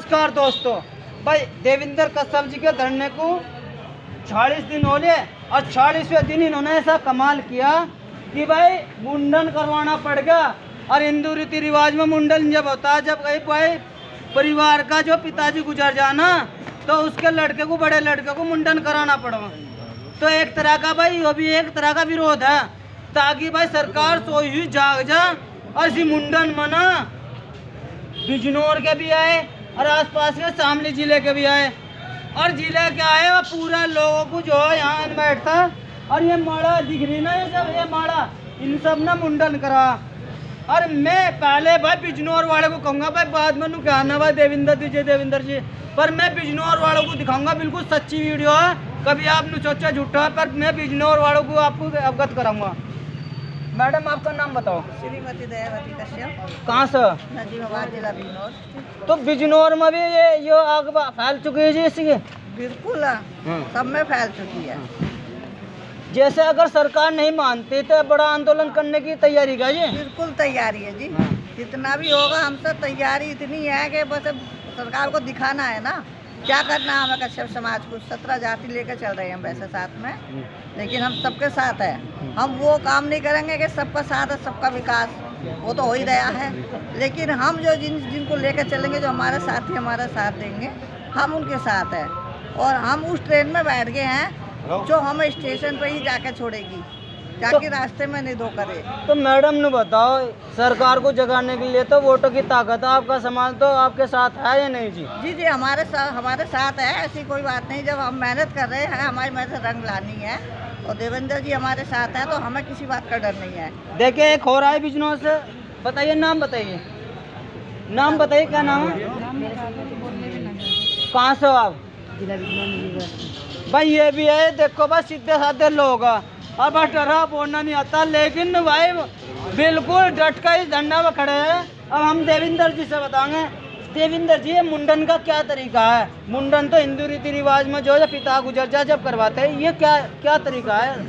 नमस्कार दोस्तों। भाई देवेंद्र कश्यप जी के धरने को 40 दिन हो गए और 40वें दिन इन्होंने ऐसा कमाल किया कि भाई मुंडन करवाना पड़ गया। और हिंदू रीति रिवाज में मुंडन जब होता है, जब कहीं भाई परिवार का जो पिताजी गुजर जाना तो उसके लड़के को, बड़े लड़के को मुंडन कराना पड़ा। तो एक तरह का भाई वो भी एक तरह का विरोध है, ताकि भाई सरकार सोई हुई जाग जा और इसी मुंडन मना बिजनौर के भी आए और आसपास के शामली जिले के भी आए और जिले के आए और पूरा लोगों को जो है यहाँ बैठता। और ये माड़ा दिख रही ना, ये सब ये माड़ा, इन सब ने मुंडन करा। और मैं पहले भाई बिजनौर वाले को कहूँगा, भाई बाद में नु कहना भाई देवेंद्र जी, पर मैं बिजनौर वालों को दिखाऊंगा, बिल्कुल सच्ची वीडियो है, कभी आपने सोचा झूठा, पर मैं बिजनौर वालों को आपको अवगत कराऊंगा। मैडम आपका नाम बताओ। श्रीमती दयावती कश्यप। कहाँ से? नजीबाबाद जिला बिजनौर। तो बिजनौर में भी ये आग फैल चुकी है जी इसकी? बिल्कुल सब में फैल चुकी है। जैसे अगर सरकार नहीं मानती तो बड़ा आंदोलन करने की तैयारी का जी? बिल्कुल तैयारी है जी, जितना भी होगा हम सब तैयारी इतनी है कि बस अब सरकार को दिखाना है ना क्या करना है हमें कश्यप समाज को। 17 जाति लेकर चल रहे हैं हम वैसे साथ में, लेकिन हम सबके साथ है। हम वो काम नहीं करेंगे कि सबका साथ है सबका विकास, वो तो हो ही रहा है, लेकिन हम जो जिनको लेकर चलेंगे, जो हमारे साथी हमारा साथ देंगे, हम उनके साथ है। और हम उस ट्रेन में बैठ गए हैं जो हमें स्टेशन पर ही जाकर छोड़ेगी, ताकि रास्ते में नहीं धोखा दे। तो मैडम ने बताओ, सरकार को जगाने के लिए तो वोटों की ताकत है, आपका समाज तो आपके साथ है या नहीं जी? जी जी हमारे साथ है, ऐसी कोई बात नहीं। जब हम मेहनत कर रहे हैं, हमारी मेहनत रंग लानी है और देवेंद्र जी हमारे साथ हैं, तो हमें किसी बात का डर नहीं है। देखिए एक हो रहा है बिजनौर से, बताइए नाम बताइए, नाम बताइए क्या नाम है? कहाँ से हो आप? भाई ये भी है, देखो बस सीधे साधे लोग और बस डरा बोलना नहीं आता, लेकिन भाई बिल्कुल डट कर इस धरना में खड़े हैं। अब हम देवेंद्र जी से बताएंगे, देवेंद्र जी ये मुंडन का क्या तरीका है? मुंडन तो हिंदू रीति रिवाज में जो है पिता गुजर जाए जब करवाते हैं, ये क्या तरीका है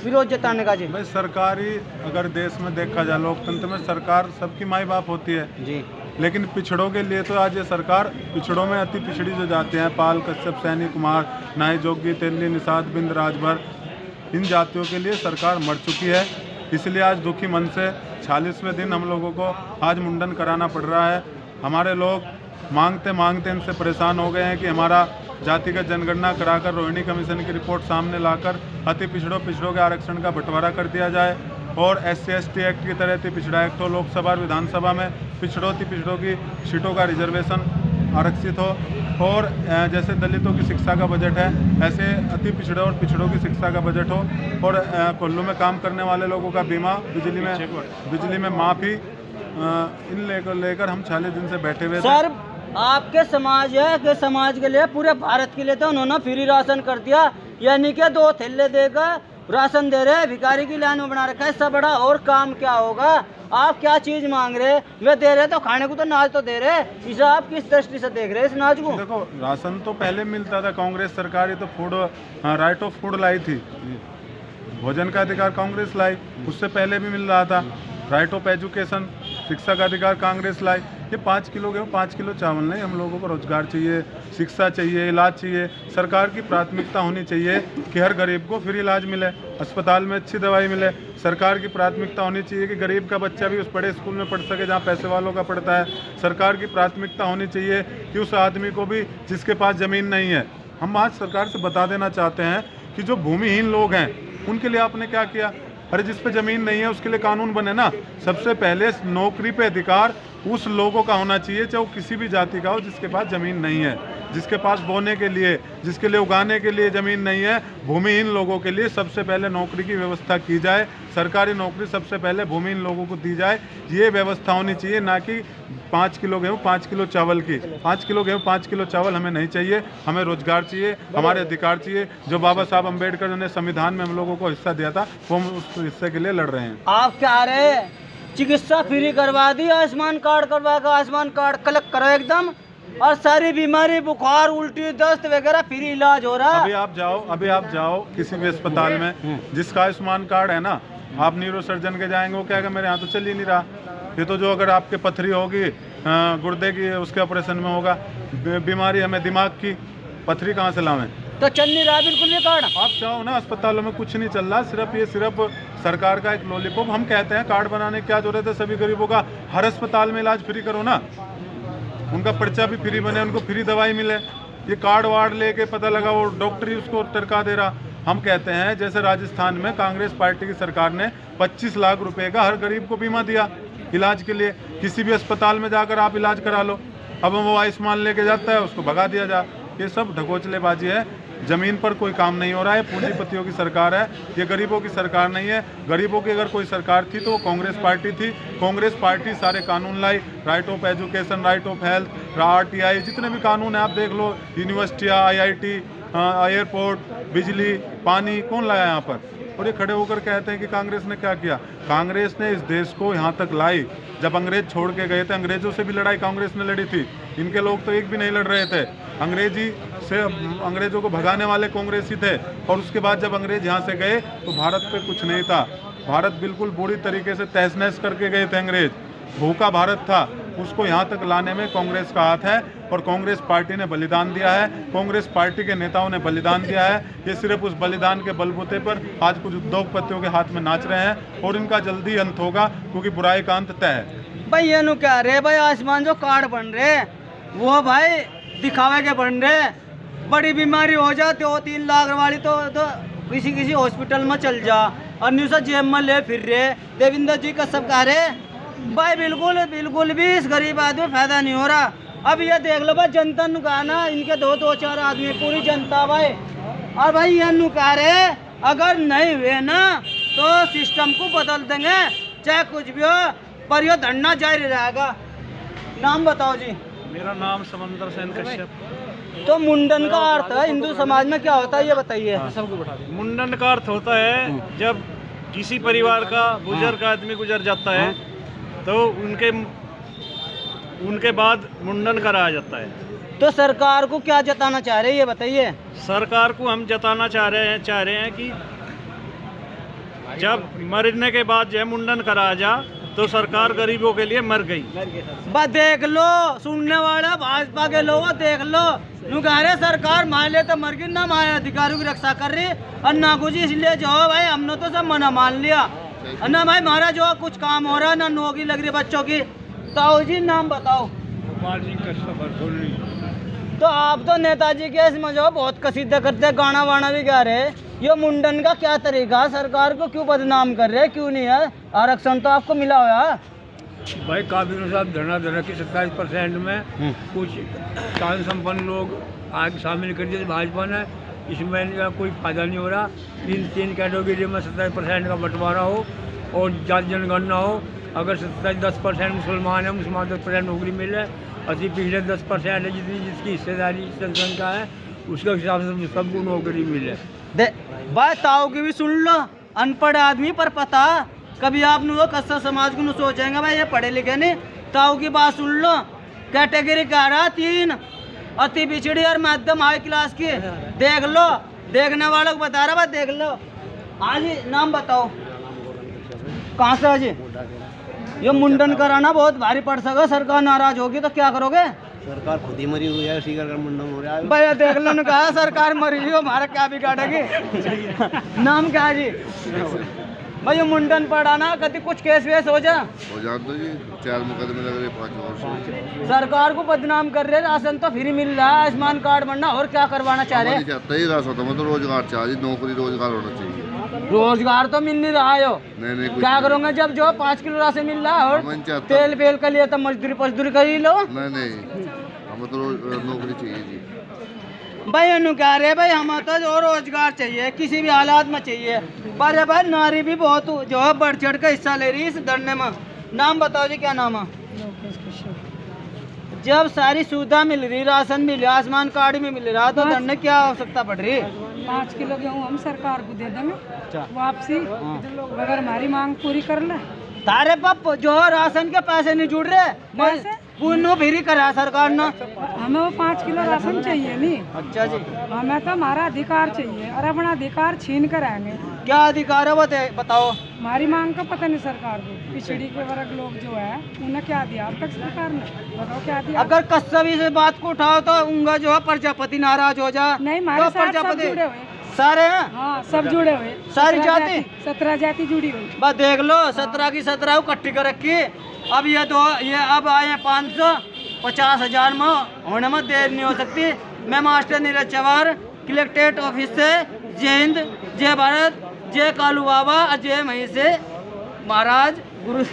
विरोध जताने का जी? भाई सरकारी अगर देश में देखा जाए, लोकतंत्र में सरकार सबकी माई बाप होती है जी, लेकिन पिछड़ों के लिए तो आज ये सरकार पिछड़ों में अति पिछड़ी जो जाते हैं, पाल, कश्यप, सैनी, कुमार, नाई, जोगी, तेली, निषाद, बिंद, राजभर, इन जातियों के लिए सरकार मर चुकी है। इसलिए आज दुखी मन से 40वें दिन हम लोगों को आज मुंडन कराना पड़ रहा है। हमारे लोग मांगते मांगते इनसे परेशान हो गए हैं कि हमारा जातिगत जनगणना कराकर रोहिणी कमीशन की रिपोर्ट सामने लाकर अति पिछड़ों के आरक्षण का बंटवारा कर दिया जाए और SC/ST एक्ट की तरह अति पिछड़ा एक्ट हो, लोकसभा और विधानसभा में अति पिछड़ों की सीटों का रिजर्वेशन आरक्षित हो, और जैसे दलितों की शिक्षा का बजट है, ऐसे अति पिछड़े और पिछड़ों की शिक्षा का बजट हो, और कोल्लू में काम करने वाले लोगों का बीमा, बिजली में माफ़ी, इन लेकर हम 40 दिन से बैठे हुए थे। सर आपके समाज है कि समाज के लिए, पूरे भारत के लिए तो उन्होंने फ्री राशन कर दिया, यानी कि 2 थैले देकर राशन दे रहे, भिखारी की लाइन में बना रखा है। इससे बड़ा और काम क्या होगा? आप क्या चीज मांग रहे? वे दे रहे तो खाने को, तो नाज तो दे रहे। इसे आप किस दृष्टि से देख रहे हैं इस नाज को? देखो, राशन तो पहले मिलता था, कांग्रेस सरकार ही तो राइट ऑफ फूड लाई थी, भोजन का अधिकार कांग्रेस लाई, उससे पहले भी मिल रहा था। राइट ऑफ एजुकेशन, शिक्षा का अधिकार कांग्रेस लाई। ये 5 किलो गेहूँ 5 किलो चावल नहीं, हम लोगों को रोजगार चाहिए, शिक्षा चाहिए, इलाज चाहिए। सरकार की प्राथमिकता होनी चाहिए कि हर गरीब को फ्री इलाज मिले, अस्पताल में अच्छी दवाई मिले। सरकार की प्राथमिकता होनी चाहिए कि गरीब का बच्चा भी उस बड़े स्कूल में पढ़ सके जहाँ पैसे वालों का पढ़ता है। सरकार की प्राथमिकता होनी चाहिए कि उस आदमी को भी जिसके पास ज़मीन नहीं है। हम आज सरकार से बता देना चाहते हैं कि जो भूमिहीन लोग हैं उनके लिए आपने क्या किया? अरे जिस पे ज़मीन नहीं है उसके लिए कानून बने ना। सबसे पहले नौकरी पे अधिकार उस लोगों का होना चाहिए, चाहे वो किसी भी जाति का हो, जिसके पास ज़मीन नहीं है, जिसके पास बोने के लिए, जिसके लिए उगाने के लिए ज़मीन नहीं है। भूमिहीन लोगों के लिए सबसे पहले नौकरी की व्यवस्था की जाए, सरकारी नौकरी सबसे पहले भूमिहीन लोगों को दी जाए। ये व्यवस्था होनी चाहिए, ना कि 5 किलो गेहूँ 5 किलो चावल की। 5 किलो गेहूँ 5 किलो चावल हमें नहीं चाहिए। हमें रोजगार चाहिए, हमारे अधिकार चाहिए। जो बाबा साहब अम्बेडकर ने संविधान में हम लोगों को हिस्सा दिया था, वो हम उस हिस्से के लिए लड़ रहे हैं। आप क्या रहे? चिकित्सा फ्री करवा दी, आयुष्मान कार्ड करवा कर आयुष्मान कार्ड कलेक्ट करो एकदम, और सारी बीमारी, बुखार, उल्टी, दस्त वगैरह फ्री इलाज हो रहा है। अभी आप जाओ किसी भी अस्पताल में, जिसका आयुष्मान कार्ड है ना, आप न्यूरो सर्जन के जाएंगे, वो कहेगा मेरे यहाँ तो चल ही नहीं रहा। ये तो जो अगर आपके पथरी होगी गुर्दे की, उसके ऑपरेशन में होगा। बीमारी हमें दिमाग की, पथरी कहाँ से लावें? तो चल नहीं रहा बिल्कुल ये कार्ड। आप चाहो ना, अस्पतालों में कुछ नहीं चल रहा, सिर्फ सरकार का एक लॉलीपॉप। हम कहते हैं कार्ड बनाने की क्या जरूरत है? सभी गरीबों का हर अस्पताल में इलाज फ्री करो ना, उनका पर्चा भी फ्री बने, उनको फ्री दवाई मिले। ये कार्ड वार्ड लेके पता लगा वो डॉक्टर ही उसको टरका दे रहा। हम कहते हैं जैसे राजस्थान में कांग्रेस पार्टी की सरकार ने 25 लाख रुपए का हर गरीब को बीमा दिया इलाज के लिए, किसी भी अस्पताल में जाकर आप इलाज करा लो। अब वो आयुष्मान लेके जाता है, उसको भगा दिया जा। ये सब ढकोचलेबाजी है, जमीन पर कोई काम नहीं हो रहा है। पूंजीपतियों की सरकार है, ये गरीबों की सरकार नहीं है। गरीबों की अगर कोई सरकार थी तो वो कांग्रेस पार्टी थी। कांग्रेस पार्टी सारे कानून लाई, right of education, right of health, RTI, जितने भी कानून है आप देख लो, यूनिवर्सिटियाँ, IIT, एयरपोर्ट, बिजली, पानी, कौन लाया यहाँ पर? और ये खड़े होकर कहते हैं कि कांग्रेस ने क्या किया। कांग्रेस ने इस देश को यहाँ तक लाई। जब अंग्रेज छोड़ के गए थे, अंग्रेजों से भी लड़ाई कांग्रेस ने लड़ी थी। इनके लोग तो एक भी नहीं लड़ रहे थे। अंग्रेजों को भगाने वाले कांग्रेसी थे। और उसके बाद जब अंग्रेज यहाँ से गए तो भारत पे कुछ नहीं था। भारत बिल्कुल बुरी तरीके से तहस नहस करके गए थे अंग्रेज। भूखा भारत था, उसको यहाँ तक लाने में कांग्रेस का हाथ है। और कांग्रेस पार्टी ने बलिदान दिया है, कांग्रेस पार्टी के नेताओं ने बलिदान दिया है। ये सिर्फ उस बलिदान के बलबूते पर आज कुछ उद्योगपतियों के हाथ में नाच रहे हैं और इनका जल्दी अंत होगा, क्योंकि बुराई का अंत तय है। भाई ये नु क्या रे भाई, आयुष्मान जो कार्ड बन रहे वो भाई दिखावे के बन रहे। बड़ी बीमारी हो जा 2-3 लाख वाली तो किसी हॉस्पिटल में चल जा, और न्यू से जेब में ले फिर रहे। देवेंद्र जी का सब कह रहे भाई बिल्कुल भी इस गरीब आदमी फायदा नहीं हो रहा। अब ये देख लो भाई, जनता नु कहा ना, इनके 2-4 आदमी, पूरी जनता भाई। और भाई ये नु कह रहे अगर नहीं हुए ना तो सिस्टम को बदल देंगे, चाहे कुछ भी हो, पर यह धरना जारी रहेगा। नाम बताओ जी। मेरा नाम समंदर सेन कश्यप। तो मुंडन का अर्थ है हिंदू समाज में क्या होता है ये बताइए। मुंडन का अर्थ होता है जब किसी परिवार का बुजुर्ग आदमी गुजर जाता है तो उनके बाद मुंडन कराया जाता है। तो सरकार को क्या जताना चाह रहे हैं ये बताइए। सरकार को हम जताना चाह रहे हैं कि जब मरने के बाद जो है मुंडन कराया जा, तो सरकार गरीबों के लिए मर गई। बस देख लो, सुनने वाला भाजपा के लोग देख लो, नुकारे सरकार मान ले तो मर गई ना, हमारे अधिकारियों की रक्षा कर रही और ना कुछ। इसलिए जो भाई हमने तो सब मना मान लिया ना भाई, हमारा जो कुछ काम हो रहा है ना नौकरी लग रही बच्चों की। ताऊ जी नाम बताओ। तो आप तो नेताजी के इसमें जो बहुत कसीदा करते, गाना वाना भी गा रहे। ये मुंडन का क्या तरीका, सरकार को क्यों बदनाम कर रहे, क्यों नहीं है? आरक्षण तो आपको मिला हुआ भाई। काबिल साहब धरना धरना की 27% में कुछ शान संपन्न लोग आगे शामिल कर दिए भाजपा ने। इसमें इनका कोई फायदा नहीं हो रहा। 3 कैटेगरी में 27% का बंटवारा हो और जाति जनगणना हो। अगर 10% मुसलमान है, मुसलमान 10% नौकरी मिले, अति पिछले 10% है जिसकी हिस्सेदारी जनसंख्या है, उसके हिसाब से सबको नौकरी मिले। भाई ताऊ की भी सुन लो, अनपढ़ आदमी पर पता। कभी आप वो कस्सा समाज को सोचेंगे भाई ये पढ़े लिखे नहीं। ताऊ की बात सुन लो, कैटेगरी का रहा 3, अति पिछड़ी और मध्यम हाई क्लास की। देख लो, देखने वालों को बता रहा, देख लो। हाँ जी नाम बताओ, कहाँ से? जी ये मुंडन कराना बहुत भारी पड़ सका, सरकार नाराज होगी तो क्या करोगे? सरकार खुद ही मरी हुई है, उसी का मुंडन हो रहा है। भैया देख लो, ने कहा सरकार मरी हुई, हमारा क्या बिगाड़ेगी। नाम क्या है जी? भाई ये मुंडन पढ़ाना कभी कुछ केस वेस हो जा? हो जान तो जी 4 मुकदमे लग रहे 5 वर्ष। सरकार को बदनाम कर रहे, राशन तो फ्री मिल रहा है, आयुष्मान कार्ड बनना, और क्या करवाना चाह रहे? चाहता ही राशन तो मतलब रोजगार चाहिए, नौकरी रोजगार होना चाहिए। रोजगार तो मिल नहीं रहा है। नहीं क्या करोगे जब जो 5 किलो राशन मिल रहा है और तेल बेल के लिए तो मजदूरी कर ही लो। नहीं हमें तो नौकरी चाहिए जी। भाई अनुकार है भाई, हमें तो जो रोजगार चाहिए किसी भी हालात में चाहिए। पर भाई नारी भी बहुत जो है बढ़ चढ़ कर हिस्सा ले रही है इस धरने में। नाम बताओ जी, क्या नाम है? जब सारी सुविधा मिल रही, राशन मिल रहा, आयुष्मान कार्ड भी मिल रहा, तो धरने क्या आवश्यकता पड़ रही? 5 किलो गेहूँ हम सरकार को दे देंगे वापसी, अगर हमारी मांग पूरी कर ले। तारे पप जो राशन के पैसे नहीं जुड़ रहे, पुनः फिर करा सरकार ने। हमें वो 5 किलो राशन चाहिए नहीं, अच्छा जी, हमें तो हमारा अधिकार चाहिए और अपना अधिकार छीन कर आएंगे। क्या अधिकार है बताओ। हमारी मांग का पता नहीं सरकार को, पिछड़ी के वर्ग लोग जो है उन्हें क्या दिया अब तक सरकार ने, बताओ क्या दिया। अगर कस्बी से बात को उठाओ तो उनका जो है प्रजापति नाराज हो जा। नहीं, हमारे तो साथ सब प्रजापति जुड़े हुए, सारे हैं, हाँ सब जुड़े हुए, सारी जाति? 17 जाति जुड़ी हुई। बस देख लो 17 की 17 इकट्ठी कर रखी। अब ये अब आए 550,000 में होने में देर नहीं हो सकती। मैं मास्टर नीरज चवार कलेक्ट्रेट ऑफिस से जय हिंद, जय भारत, जय कालू बाबा, जय मही से महाराज गुरु।